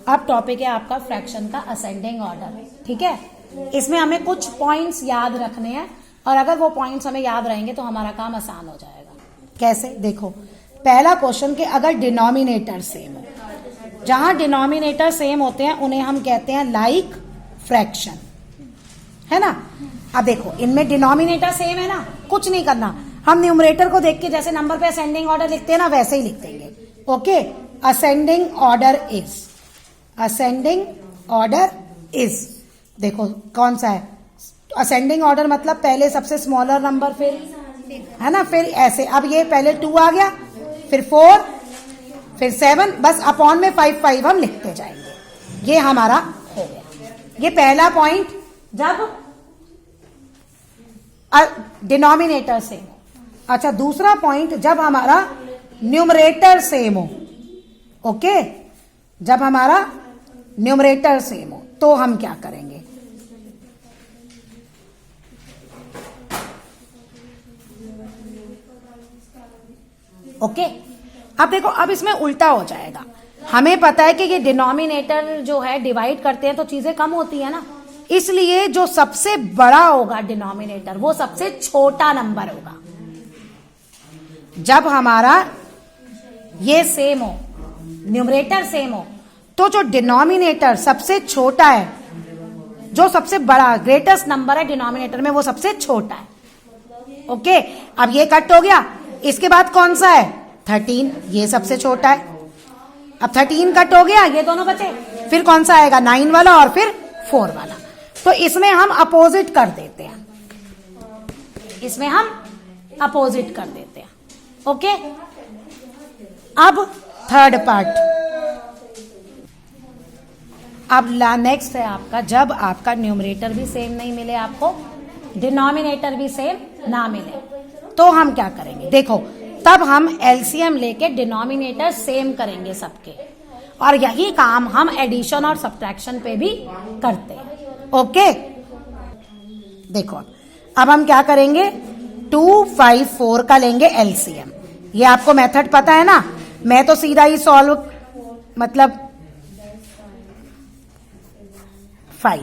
अब टॉपिक है आपका फ्रैक्शन का असेंडिंग ऑर्डर। ठीक है, इसमें हमें कुछ पॉइंट्स याद रखने हैं और अगर वो पॉइंट्स हमें याद रहेंगे तो हमारा काम आसान हो जाएगा। कैसे? देखो, पहला क्वेश्चन कि अगर डिनोमिनेटर सेम हो, जहां डिनोमिनेटर सेम होते हैं उन्हें हम कहते हैं लाइक फ्रैक्शन, है ना। अब देखो, इनमें डिनोमिनेटर सेम है ना, कुछ नहीं करना, हम न्यूमरेटर को देख के जैसे नंबर पे असेंडिंग ऑर्डर लिखते हैं ना वैसे ही लिख देंगे। Okay, ascending order is, ascending order is, देखो कौन सा है असेंडिंग ऑर्डर, मतलब पहले सबसे स्मॉलर नंबर, फिर है ना, फिर ऐसे। अब ये पहले 2 आ गया, फिर 4, फिर 7, बस अपॉन में 5 5 हम लिखते जाएंगे। ये हमारा हो गया, ये पहला पॉइंट जब डिनोमिनेटर सेम हो। अच्छा, दूसरा पॉइंट जब हमारा न्यूमरेटर सेम हो। ओके, जब हमारा न्यूमरेटर सेम हो तो हम क्या करेंगे? ओके, अब देखो, अब इसमें उल्टा हो जाएगा। हमें पता है कि ये डिनोमिनेटर जो है डिवाइड करते हैं तो चीजें कम होती है ना, इसलिए जो सबसे बड़ा होगा डिनोमिनेटर वो सबसे छोटा नंबर होगा। जब हमारा ये सेम हो, न्यूमरेटर सेम हो, तो जो डिनोमिनेटर सबसे छोटा है, जो सबसे बड़ा ग्रेटेस्ट नंबर है डिनोमिनेटर में, वो सबसे छोटा है। ओके, अब ये कट हो गया, इसके बाद कौन सा है? 13, ये सबसे छोटा है। अब 13 कट हो गया, ये दोनों बचे, फिर कौन सा आएगा? 9 वाला और फिर 4 वाला। तो इसमें हम अपोजिट कर देते हैं, इसमें हम अपोजिट कर देते हैं। ओके, अब थर्ड पार्ट, अब नेक्स्ट है आपका, जब आपका न्यूमरेटर भी सेम नहीं मिले, आपको डिनोमिनेटर भी सेम ना मिले, तो हम क्या करेंगे? देखो, तब हम एलसीएम लेके डिनोमिनेटर सेम करेंगे सबके, और यही काम हम एडिशन और सब्ट्रैक्शन पे भी करते हैं। ओके, देखो अब हम क्या करेंगे? 2, 5, 4 का लेंगे एलसीएम। ये आपको मेथड पता है ना, मैं तो सीधा ही सॉल्व, मतलब 5,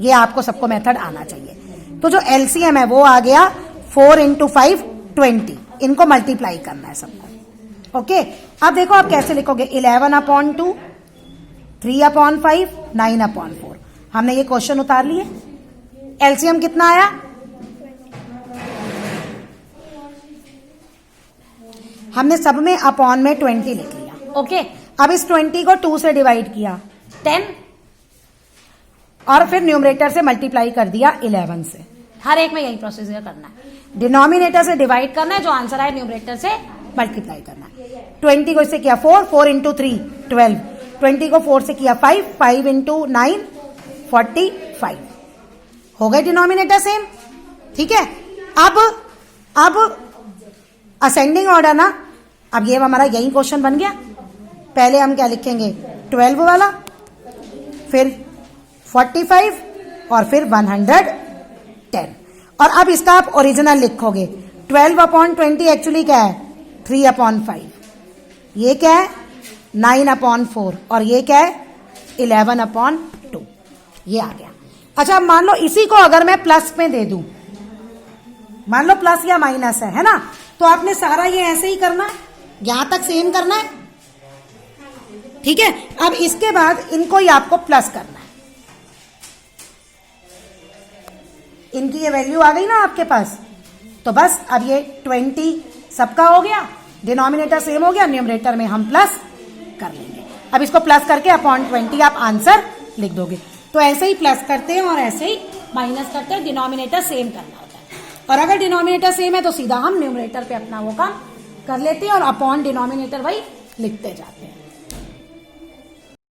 ये आपको सबको मेथड आना चाहिए। तो जो एलसीएम है वो आ गया 4 × 5 20, इनको मल्टीप्लाई करना है सबको। ओके, अब देखो आप कैसे लिखोगे? 11/2, 3/5, 9/4। हमने ये क्वेश्चन उतार लिए। एलसीएम कितना आया? हमने सब में अपॉन में 20 लिख लिया। ओके, अब इस 20 को 2 से डिवाइड किया 10, और फिर न्यूमरेटर से मल्टीप्लाई कर दिया 11 से। हर एक में यही प्रोसीजर करना है, डिनोमिनेटर से डिवाइड करना है, जो आंसर आए न्यूमरेटर से मल्टीप्लाई करना है। 20 को इससे किया 4, 4 × 3 12, 20 को 4 से किया 5, 5 × 9 45, हो गए डिनोमिनेटर सेम। ठीक है, अब असेंडिंग ऑर्डर ना, अब ये हमारा यही क्वेश्चन बन गया। पहले हम क्या लिखेंगे? 12 वाला, फिर 45 और फिर 110, और अब इसका आप ओरिजिनल लिखोगे। 12/20 एक्चुअली क्या है? 3/5, ये क्या है? 9/4, और ये क्या है? 11/2, ये आ गया। अच्छा, मान लो इसी को अगर मैं प्लस में दे दूं, मान लो प्लस या माइनस है ना, तो आपने सारा ये ऐसे ही करना है, यहां तक सेम करना है। ठीक है, अब इसके बाद इनको ही आपको प्लस करना है। इनकी ये वैल्यू आ गई ना आपके पास, तो बस अब ये 20 सबका हो गया, डिनोमिनेटर सेम हो गया, न्यूमरेटर में हम प्लस कर लेंगे। अब इसको प्लस करके अपॉन 20 आप आंसर लिख दोगे। तो ऐसे ही प्लस करते हैं और ऐसे ही माइनस करते हैं, डिनोमिनेटर सेम करना होता है। और अगर डिनोमिनेटर सेम है तो सीधा हम न्यूमरेटर पे अपना वो काम कर लेते हैं और अपॉन डिनोमिनेटर वही लिखते जाते हैं।